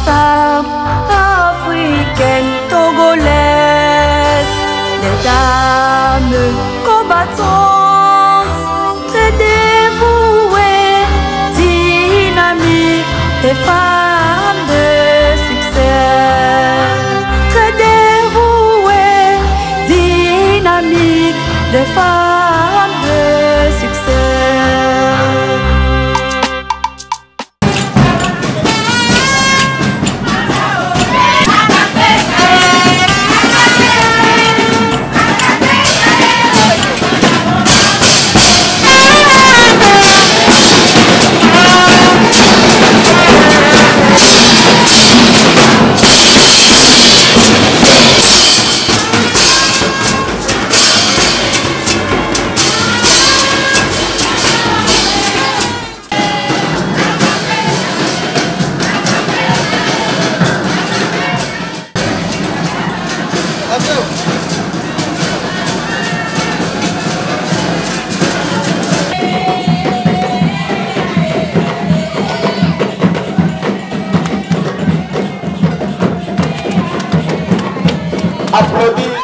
femmes africaines, togolaises, des dames combattantes, très dévouées, dynamiques, des femmes de succès, très dévouées, dynamiques, des femmes de succès. Applaudis.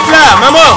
plaît, maman.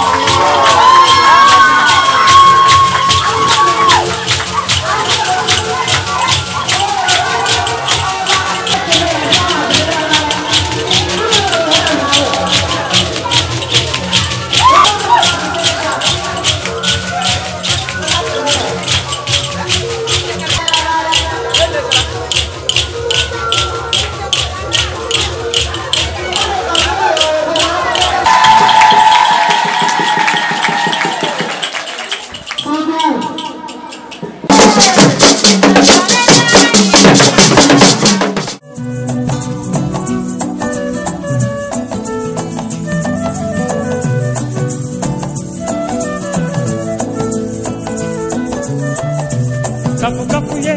Kafu kafu ye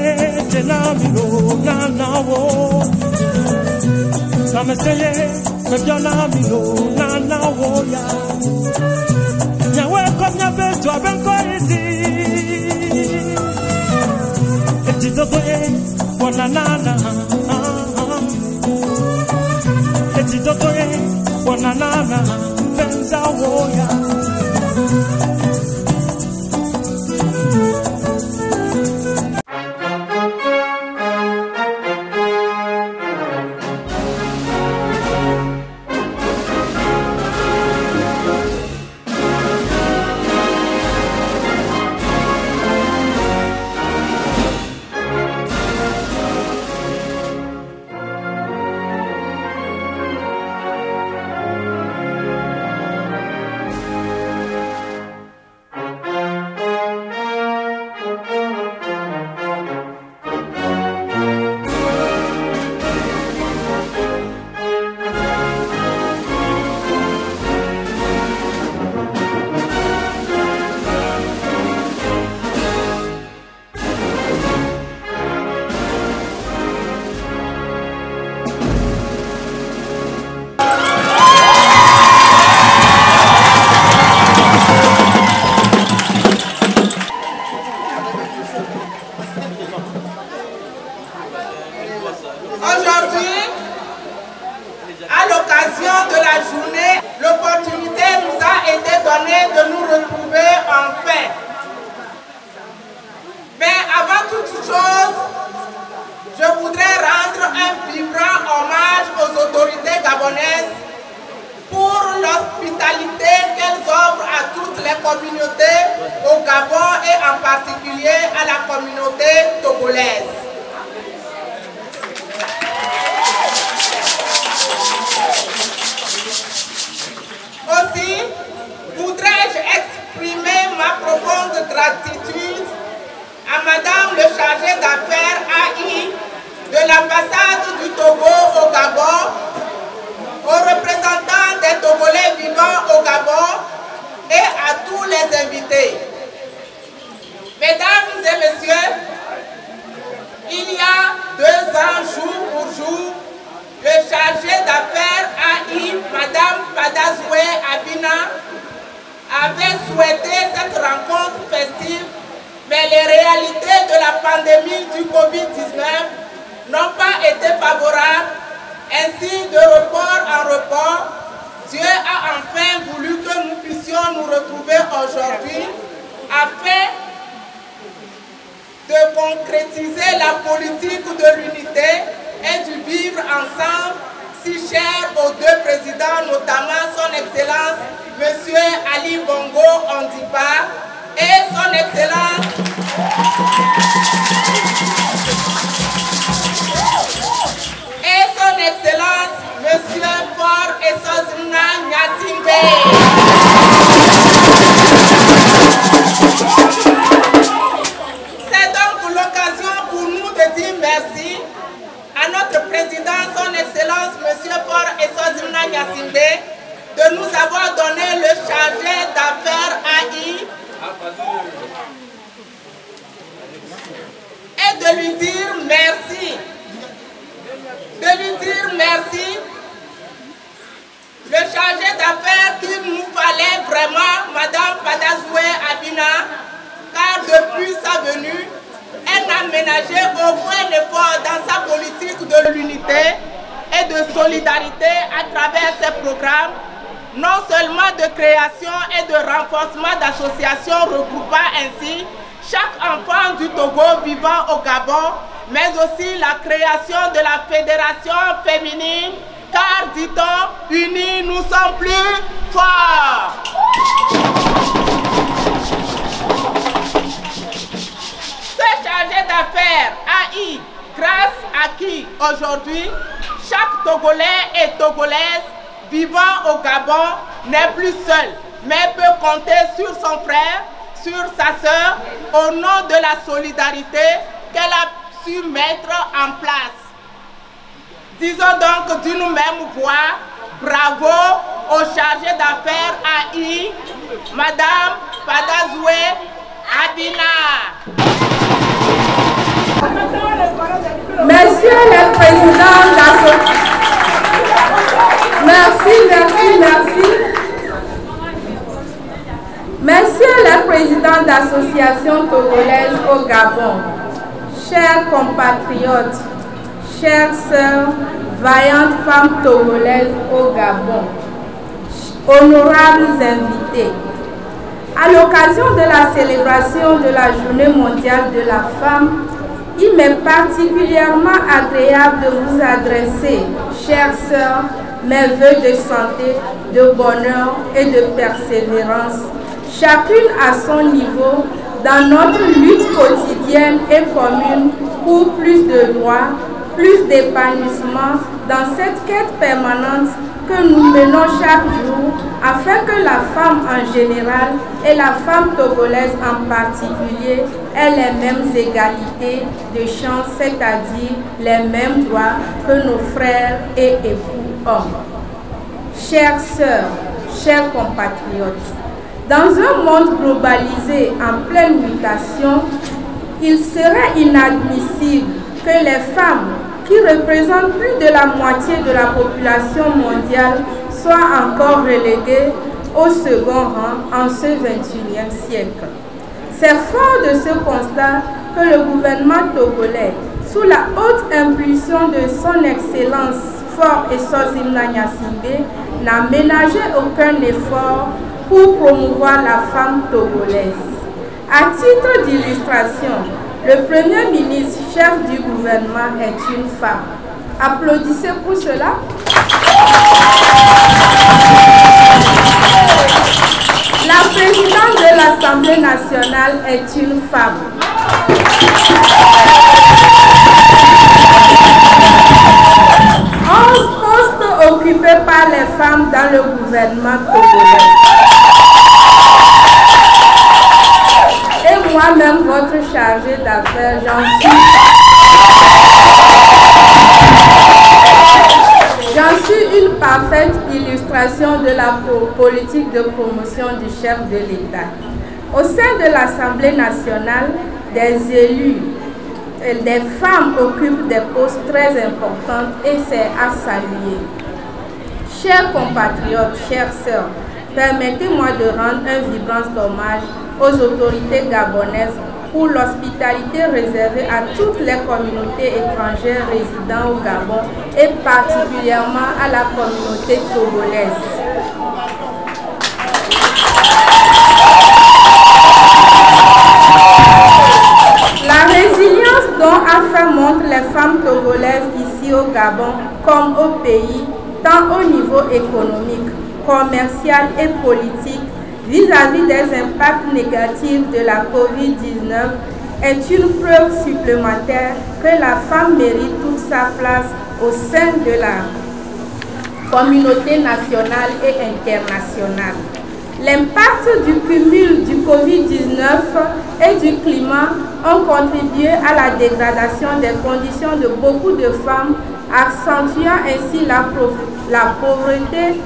tena mino na nawo. Kameseye mebyana mino na nawo ya. Nyawe komnya beto abenko iti. Eti dodo ye wana nana. Eti dodo ye wana nana benza wo ya. Aujourd'hui, à l'occasion de la journée, l'opportunité nous a été donnée de nous retrouver enfin. Mais avant toute chose, je voudrais rendre un vibrant hommage aux autorités gabonaises pour l'hospitalité qu'elles offrent à toutes les communautés au Gabon et en particulier à la communauté togolaise. Aussi, voudrais-je exprimer ma profonde gratitude à Madame le chargé d'affaires AI de l'ambassade du Togo au Gabon, aux représentants des Togolais vivant au Gabon et à tous les invités. Mesdames et messieurs, il y a 2 ans, jour pour jour, le chargé d'affaires AI, Madame Padazoué Abina, avait souhaité cette rencontre festive, mais les réalités de la pandémie du Covid-19 n'ont pas été favorables. Ainsi, de report en report, Dieu a enfin voulu que nous puissions nous retrouver aujourd'hui afin de concrétiser la politique de l'unité et du vivre ensemble si cher aux 2 présidents, notamment son Excellence M. Ali Bongo Ondimba et son Excellence M. Fort Esozina Nyasimbe. C'est donc l'occasion pour nous de dire merci à notre président, son Excellence M. Fort Esozina Nyasimbe, de nous avoir donné le chargé d'affaires AI et de lui dire merci. Le chargé d'affaires qu'il nous fallait vraiment, Madame Padazoué Abina, car depuis sa venue, elle n'a ménagé aucun effort dans sa politique de l'unité et de solidarité à travers ses programmes, non seulement de création et de renforcement d'associations regroupant ainsi chaque enfant du Togo vivant au Gabon, mais aussi la création de la Fédération féminine, car, dit-on, unis nous sommes plus forts. Ce chargé d'affaires AI, grâce à qui aujourd'hui chaque Togolais et Togolaise vivant au Gabon n'est plus seul, mais peut compter sur son frère, sur sa sœur, au nom de la solidarité qu'elle a su mettre en place. Disons donc d'une même voix, bravo au chargé d'affaires AI, Madame Padazoué Abina. Monsieur le Président de Monsieur le Président d'Association togolaise au Gabon, chers compatriotes, chères sœurs, vaillantes femmes togolaises au Gabon, honorables invités, à l'occasion de la célébration de la Journée mondiale de la femme, il m'est particulièrement agréable de vous adresser, chères sœurs, mes vœux de santé, de bonheur et de persévérance, chacune à son niveau, dans notre lutte quotidienne et commune pour plus de droits, plus d'épanouissement dans cette quête permanente que nous menons chaque jour afin que la femme en général et la femme togolaise en particulier aient les mêmes égalités de chance, c'est-à-dire les mêmes droits que nos frères et époux hommes. Chères sœurs, chers compatriotes, dans un monde globalisé en pleine mutation, il serait inadmissible que les femmes, qui représentent plus de la moitié de la population mondiale, soient encore reléguées au second rang en ce XXIe siècle. C'est fort de ce constat que le gouvernement togolais, sous la haute impulsion de son Excellence Faure Essosimna Gnassingbé, n'a ménagé aucun effort pour promouvoir la femme togolaise. À titre d'illustration, le Premier ministre, chef du gouvernement, est une femme. Applaudissez pour cela. La présidente de l'Assemblée nationale est une femme. 11 postes occupés par les femmes dans le gouvernement togolais. Et moi-même, votre chargé d'affaires, j'en suis une parfaite illustration de la politique de promotion du chef de l'État. Au sein de l'Assemblée nationale, des élus, des femmes occupent des postes très importants et c'est à saluer. Chers compatriotes, chères sœurs, permettez-moi de rendre un vibrant hommage aux autorités gabonaises pour l'hospitalité réservée à toutes les communautés étrangères résidant au Gabon et particulièrement à la communauté togolaise. La résilience dont a fait montre les femmes togolaises ici au Gabon comme au pays, tant au niveau économique, commercial et politique, vis-à-vis des impacts négatifs de la COVID-19 est une preuve supplémentaire que la femme mérite toute sa place au sein de la communauté nationale et internationale. L'impact du cumul du COVID-19 et du climat ont contribué à la dégradation des conditions de beaucoup de femmes, accentuant ainsi la pauvreté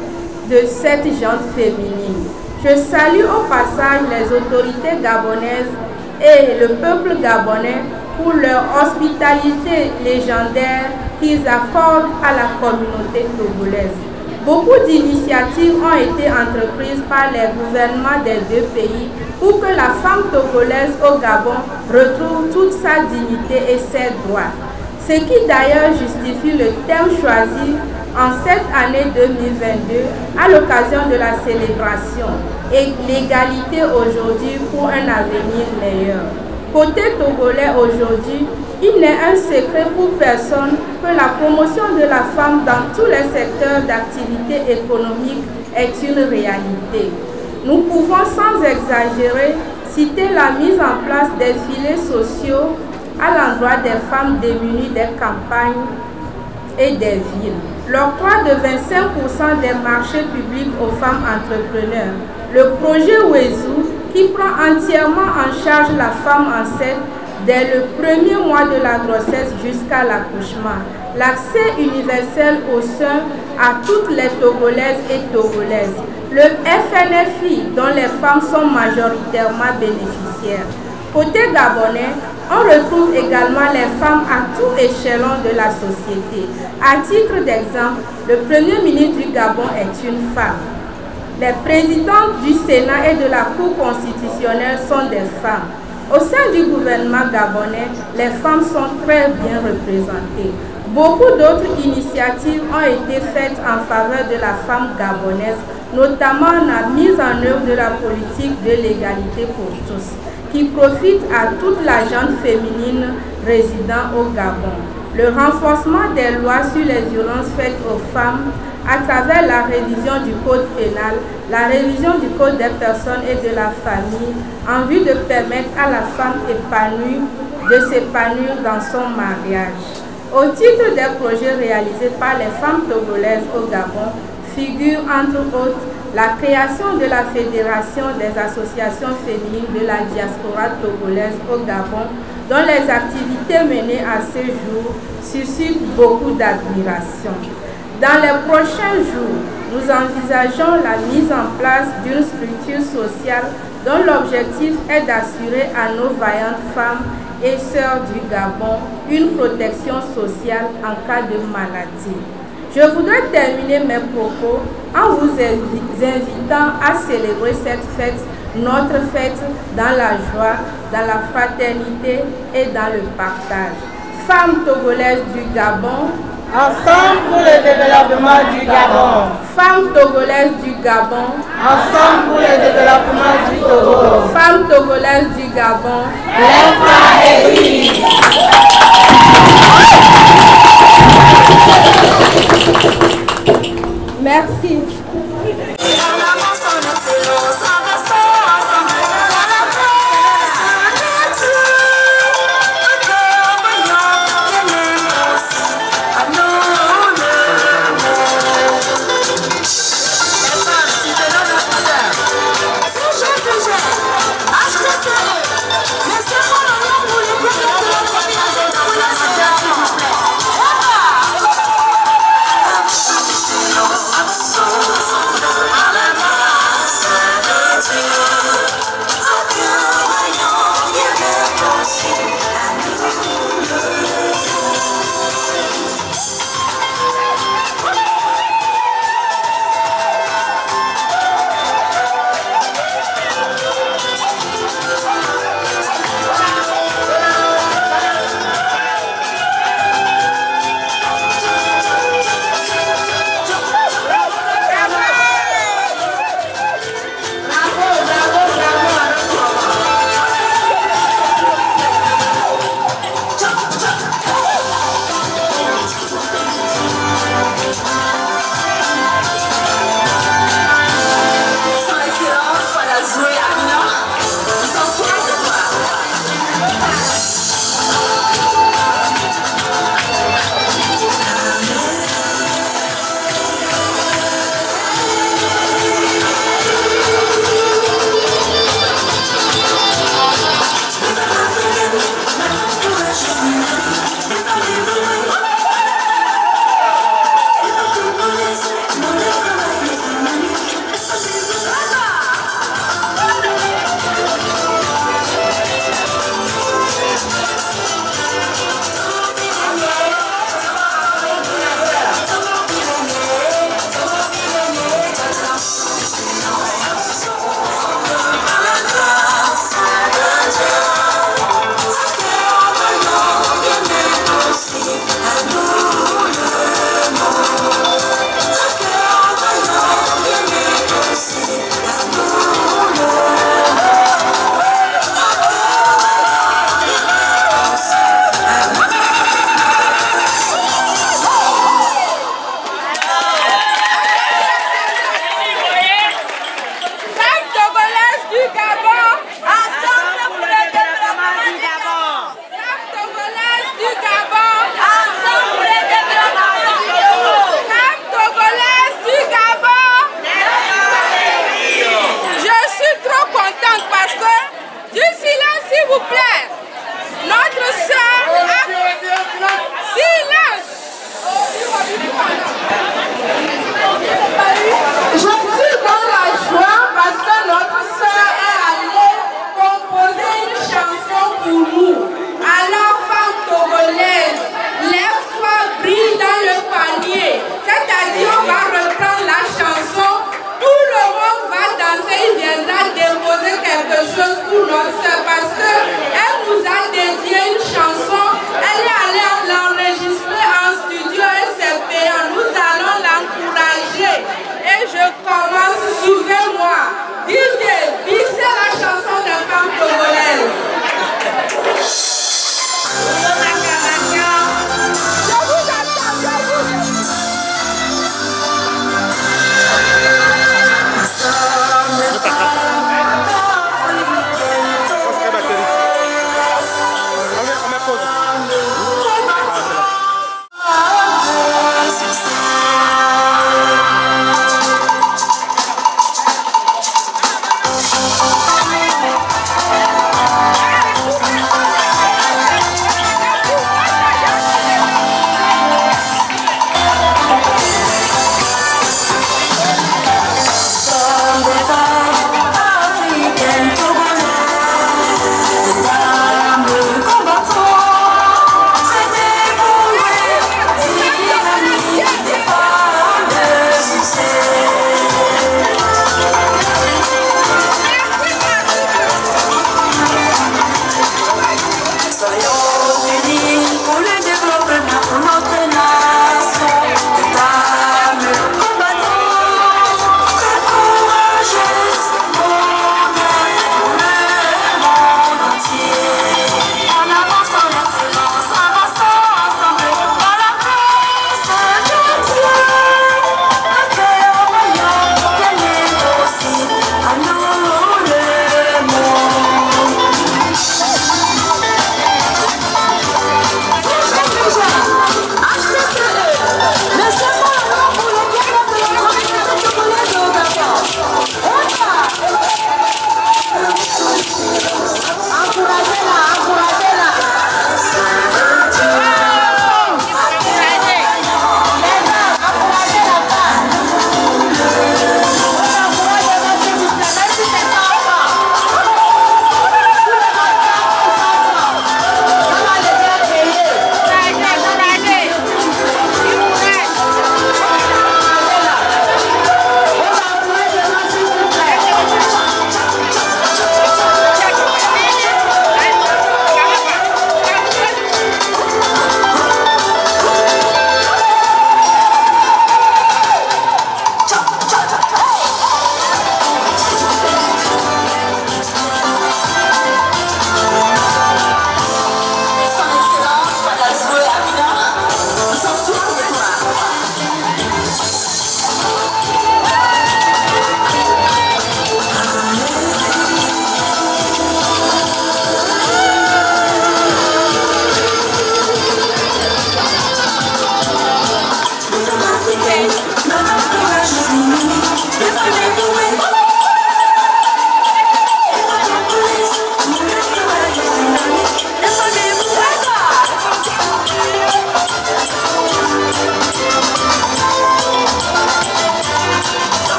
de cette gente féminine. Je salue au passage les autorités gabonaises et le peuple gabonais pour leur hospitalité légendaire qu'ils accordent à la communauté togolaise. Beaucoup d'initiatives ont été entreprises par les gouvernements des deux pays pour que la femme togolaise au Gabon retrouve toute sa dignité et ses droits. Ce qui d'ailleurs justifie le thème choisi en cette année 2022 à l'occasion de la célébration et l'égalité aujourd'hui pour un avenir meilleur. Côté togolais aujourd'hui, il n'est un secret pour personne que la promotion de la femme dans tous les secteurs d'activité économique est une réalité. Nous pouvons sans exagérer citer la mise en place des filets sociaux à l'endroit des femmes démunies des campagnes et des villes. L'octroi de 25% des marchés publics aux femmes entrepreneurs. Le projet Wezu qui prend entièrement en charge la femme enceinte dès le premier mois de la grossesse jusqu'à l'accouchement. L'accès universel aux soins à toutes les Togolaises et Togolaises. Le FNFI dont les femmes sont majoritairement bénéficiaires. Côté gabonais, on retrouve également les femmes à tout échelon de la société. À titre d'exemple, le Premier ministre du Gabon est une femme. Les présidentes du Sénat et de la Cour constitutionnelle sont des femmes. Au sein du gouvernement gabonais, les femmes sont très bien représentées. Beaucoup d'autres initiatives ont été faites en faveur de la femme gabonaise, notamment la mise en œuvre de la politique de l'égalité pour tous, qui profite à toute la gente féminine résidant au Gabon. Le renforcement des lois sur les violences faites aux femmes à travers la révision du code pénal, la révision du code des personnes et de la famille, en vue de permettre à la femme épanouie de s'épanouir dans son mariage. Au titre des projets réalisés par les femmes togolaises au Gabon, figure entre autres la création de la Fédération des associations féminines de la diaspora togolaise au Gabon, dont les activités menées à ce jour suscitent beaucoup d'admiration. Dans les prochains jours, nous envisageons la mise en place d'une structure sociale dont l'objectif est d'assurer à nos vaillantes femmes et sœurs du Gabon une protection sociale en cas de maladie. Je voudrais terminer mes propos en vous invitant à célébrer cette fête, notre fête, dans la joie, dans la fraternité et dans le partage. Femmes togolaises du Gabon, ensemble pour le développement du Gabon. Femmes togolaises du Gabon, Ensemble pour le développement du Togo. Femmes togolaises du Gabon, merci. So commence Suivez-moi. DJ, Big, c'est la chanson des femmes congolaises.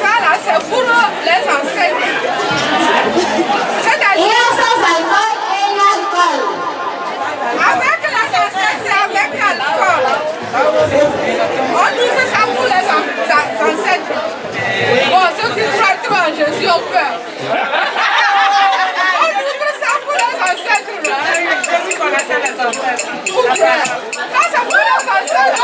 Ça là, c'est pour les ancêtres. C'est-à-dire avec les ancêtres, c'est avec alcool. On ouvre ça pour les ancêtres. Bon, ceux qui croient trop en Jésus ont peur. On ouvre ça pour les ancêtres. Jésus connaissait les ancêtres. Pourquoi? Ça c'est pour les ancêtres.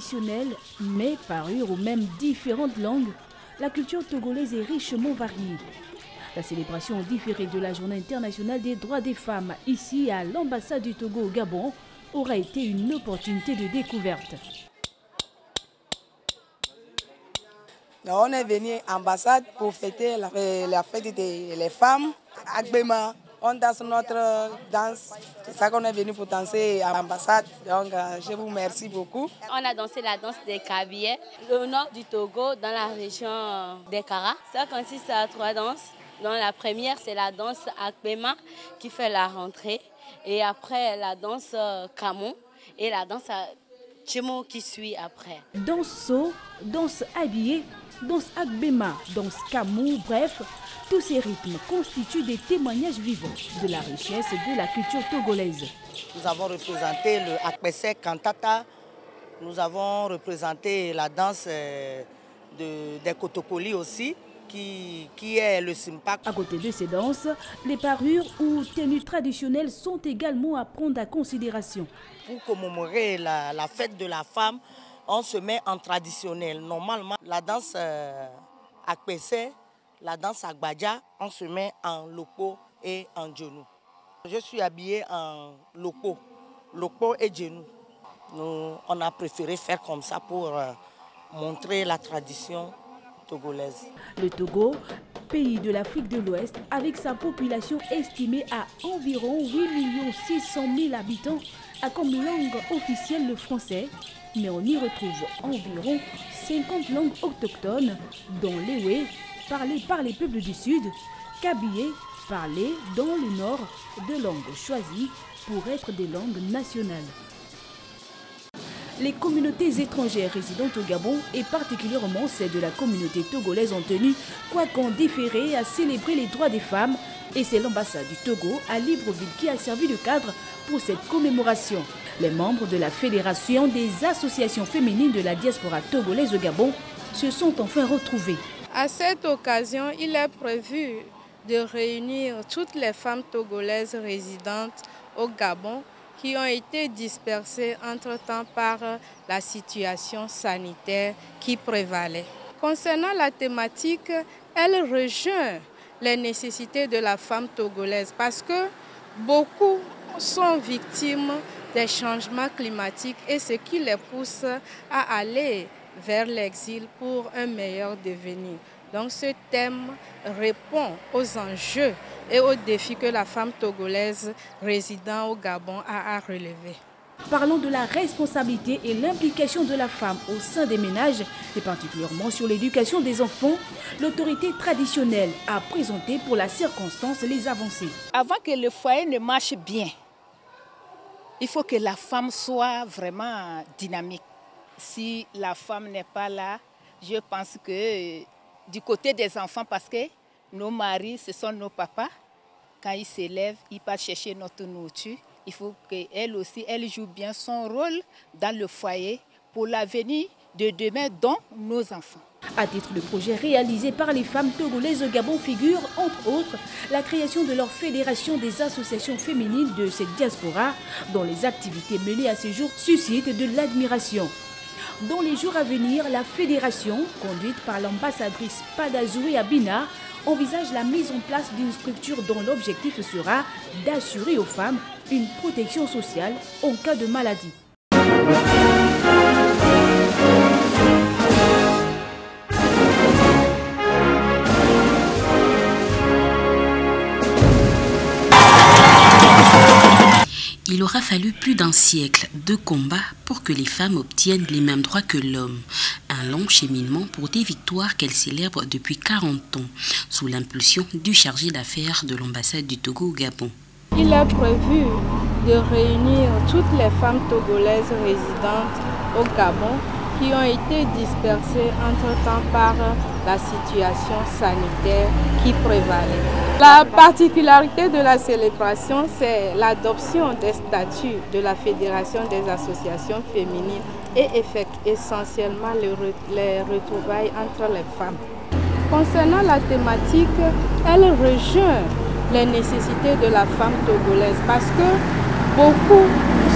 traditionnelle, mais parure ou même différentes langues, la culture togolaise est richement variée. La célébration différée de la Journée internationale des droits des femmes ici à l'ambassade du Togo au Gabon aura été une opportunité de découverte. On est venu à l'ambassade pour fêter la fête des femmes. Agbema, on danse notre danse. C'est ça qu'on est venu pour danser à l'ambassade. Donc, je vous remercie beaucoup. On a dansé la danse des Kabyais, au nord du Togo, dans la région des Kara. Ça consiste à 3 danses. Donc, la première, c'est la danse Agbema qui fait la rentrée. Et après, la danse Kamon et la danse Tchemo qui suit après. Danse So, danse habillée, danse Agbema, danse Kamon, bref, tous ces rythmes constituent des témoignages vivants de la richesse de la culture togolaise. Nous avons représenté le Akpese Kantata, nous avons représenté la danse des Kotokoli aussi, qui est le Simpak. À côté de ces danses, les parures ou tenues traditionnelles sont également à prendre en considération. Pour commémorer la fête de la femme, on se met en traditionnel. Normalement, la danse Akpese, la danse Agbadja, on se met en lopo et en djenou. Je suis habillée en lopo et djenou. On a préféré faire comme ça pour montrer la tradition togolaise. Le Togo, pays de l'Afrique de l'Ouest, avec sa population estimée à environ 8 600 000 habitants, a comme langue officielle le français, mais on y retrouve environ 50 langues autochtones, dont l'Ewe, parlée par les peuples du Sud, Kabyé, parlée dans le Nord, de langues choisies pour être des langues nationales. Les communautés étrangères résidant au Gabon et particulièrement celles de la communauté togolaise ont tenu, quoiqu'en différé, à célébrer les droits des femmes. Et c'est l'ambassade du Togo à Libreville qui a servi de cadre pour cette commémoration. Les membres de la Fédération des associations féminines de la diaspora togolaise au Gabon se sont enfin retrouvés. À cette occasion, il est prévu de réunir toutes les femmes togolaises résidentes au Gabon qui ont été dispersées entre-temps par la situation sanitaire qui prévalait. Concernant la thématique, elle rejoint les nécessités de la femme togolaise parce que beaucoup sont victimes des changements climatiques et ce qui les pousse à aller vers l'exil pour un meilleur devenir. Donc ce thème répond aux enjeux et aux défis que la femme togolaise résidant au Gabon a à relever. Parlons de la responsabilité et l'implication de la femme au sein des ménages, et particulièrement sur l'éducation des enfants. L'autorité traditionnelle a présenté pour la circonstance les avancées. Avant que le foyer ne marche bien, il faut que la femme soit vraiment dynamique. Si la femme n'est pas là, je pense que du côté des enfants, parce que nos maris, ce sont nos papas, quand ils s'élèvent, ils partent chercher notre nourriture. Il faut qu'elle aussi, elle joue bien son rôle dans le foyer pour l'avenir de demain, dont nos enfants. À titre de projet réalisé par les femmes togolaises au Gabon figure, entre autres, la création de leur fédération des associations féminines de cette diaspora, dont les activités menées à ce jour suscitent de l'admiration. Dans les jours à venir, la fédération, conduite par l'ambassadrice Padazoué Abina, envisage la mise en place d'une structure dont l'objectif sera d'assurer aux femmes une protection sociale en cas de maladie. Il aura fallu plus d'un siècle de combat pour que les femmes obtiennent les mêmes droits que l'homme. Un long cheminement pour des victoires qu'elles célèbrent depuis 40 ans, sous l'impulsion du chargé d'affaires de l'ambassade du Togo au Gabon. Il est prévu de réunir toutes les femmes togolaises résidentes au Gabon qui ont été dispersées entre-temps par la situation sanitaire qui prévalait. La particularité de la célébration, c'est l'adoption des statuts de la Fédération des associations féminines et essentiellement les retrouvailles entre les femmes. Concernant la thématique, elle rejoint les nécessités de la femme togolaise parce que beaucoup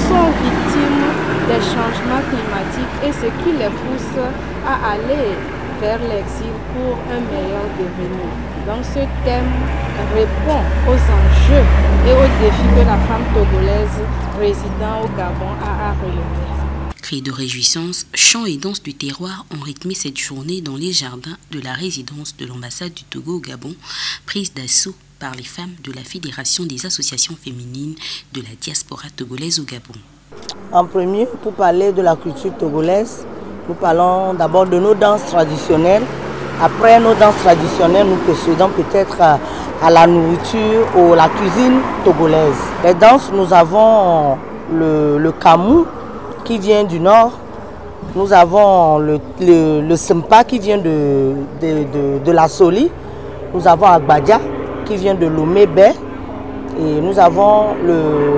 sont victimes des changements climatiques et ce qui les pousse à aller vers l'exil pour un meilleur devenir. Donc ce thème répond aux enjeux et aux défis que la femme togolaise résidant au Gabon a à relever. Cris de réjouissance, chants et danses du terroir ont rythmé cette journée dans les jardins de la résidence de l'ambassade du Togo au Gabon, prise d'assaut par les femmes de la Fédération des associations féminines de la diaspora togolaise au Gabon. En premier, pour parler de la culture togolaise, nous parlons d'abord de nos danses traditionnelles. Après nos danses traditionnelles, nous procédons peut-être à la nourriture ou la cuisine togolaise. Les danses, nous avons le kamou qui vient du nord. Nous avons le sempa qui vient de la Soli. Nous avons Agbadja qui vient de Lomé-Bé. Et nous avons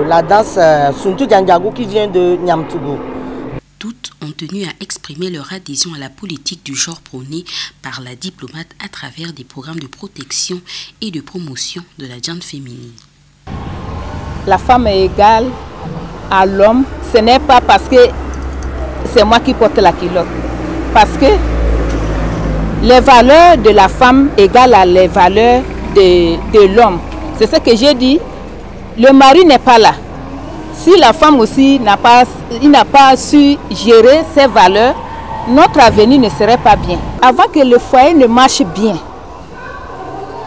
la danse Suntu Djandiagou qui vient de Nyamtougou. Toutes ont tenu à exprimer leur adhésion à la politique du genre prônée par la diplomate à travers des programmes de protection et de promotion de la gente féminine. La femme est égale à l'homme. Ce n'est pas parce que c'est moi qui porte la culotte. Parce que les valeurs de la femme égales à les valeurs de l'homme. C'est ce que j'ai dit. Le mari n'est pas là. Si la femme aussi n'a pas su gérer ses valeurs, notre avenir ne serait pas bien. Avant que le foyer ne marche bien,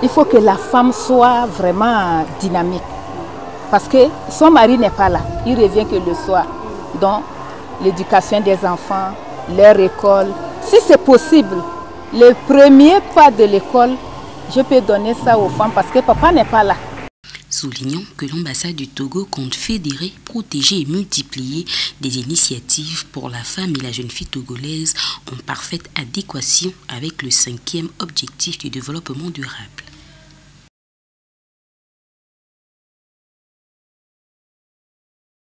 il faut que la femme soit vraiment dynamique. Parce que son mari n'est pas là. Il revient que le soir. Donc, l'éducation des enfants, leur école. Si c'est possible, le premier pas de l'école, je peux donner ça aux femmes parce que papa n'est pas là. Soulignons que l'ambassade du Togo compte fédérer, protéger et multiplier des initiatives pour la femme et la jeune fille togolaise en parfaite adéquation avec le 5e objectif du développement durable.